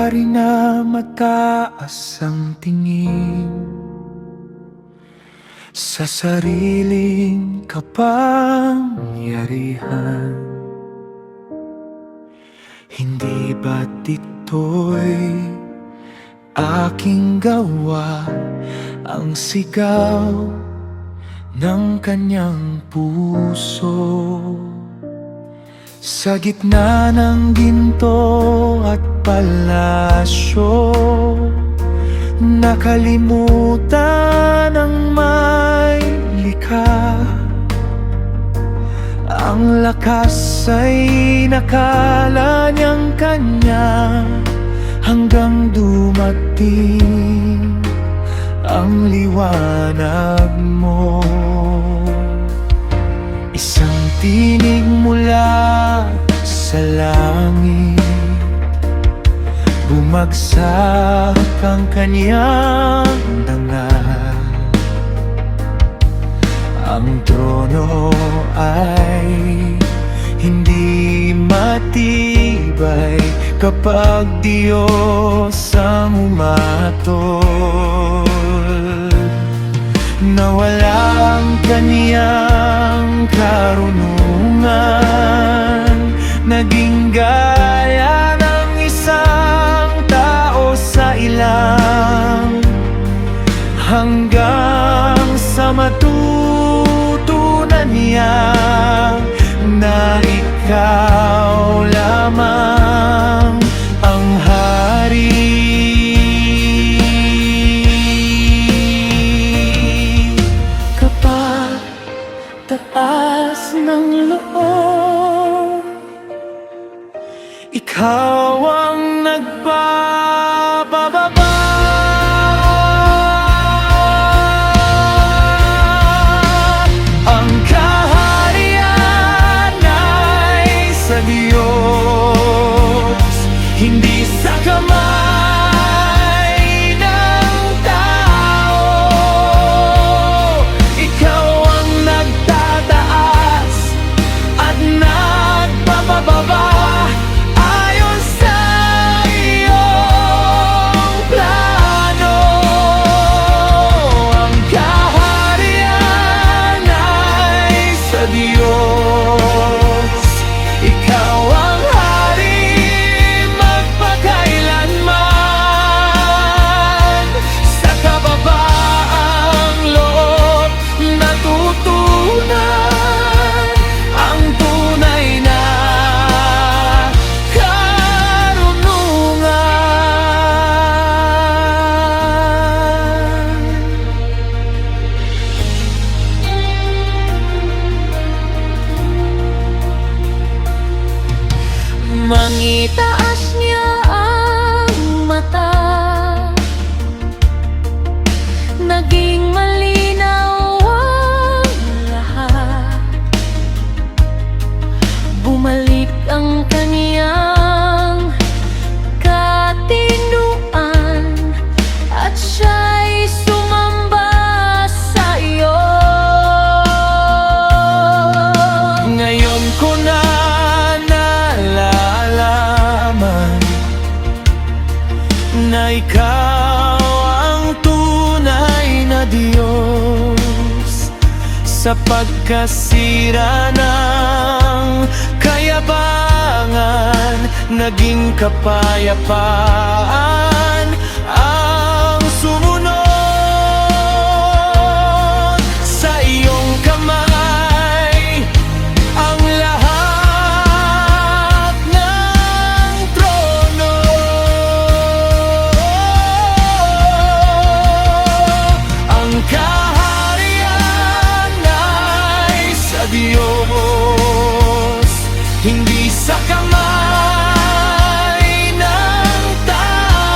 hari na mataas ang tingin sa sariling kapangyarihan. Hindi ba't ito'y aking gawa, ang sigaw ng kanyang puso? Sa gitna ng ginto at palasyo, nakalimutan ng may likha. Ang lakas ay nakala niyang kanya, hanggang dumating ang liwanag mo. Isang tinig mula sa langit, bumagsak ang kanyang dangal. Ang trono ay hindi matibay kapag Diyos ang umatol. Nawala ang kaniyang karunungan, naging gaya ng isang tao sa ilang, hanggang sa matutunan niya na ikaw lamang ang hari. Kapag taas ng loob, ikaw ang nagpapababa. Ang kaharian ay sa Diyos, hindi sa kamay ng tao. Ikaw ang nagtataas at nagpapababa ayon sa iyong plano. Ang kaharian ay sa Diyos, ikaw ang hari magpakailanman. Sa kababaang loob natutunan ang tunay na karunungan. Mangitaas niya ang mata, naging malinaw ang lahat. Bumalik ang kaniyang katinuan at siya'y sumamba sa iyo. Ngayon ko na nalalaman na ikaw ang tunay na Diyos. Sa pagkasira ng kayabangan, naging kapayapaan ang sumunod. Sa iyong kamay ang lahat ng trono. Ang kaharian ay sa Diyos, hindi sa kamay ng tao.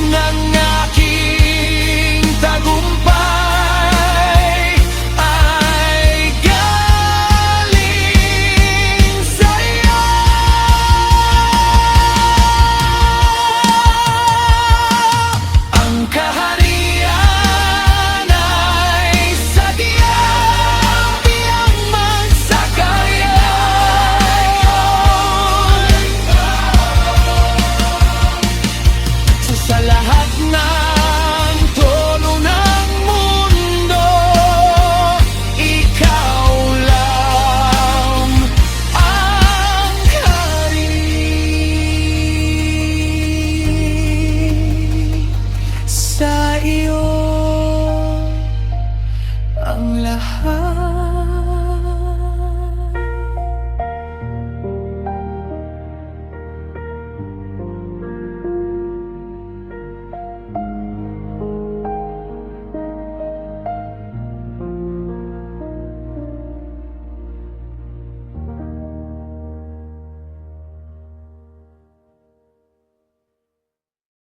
ng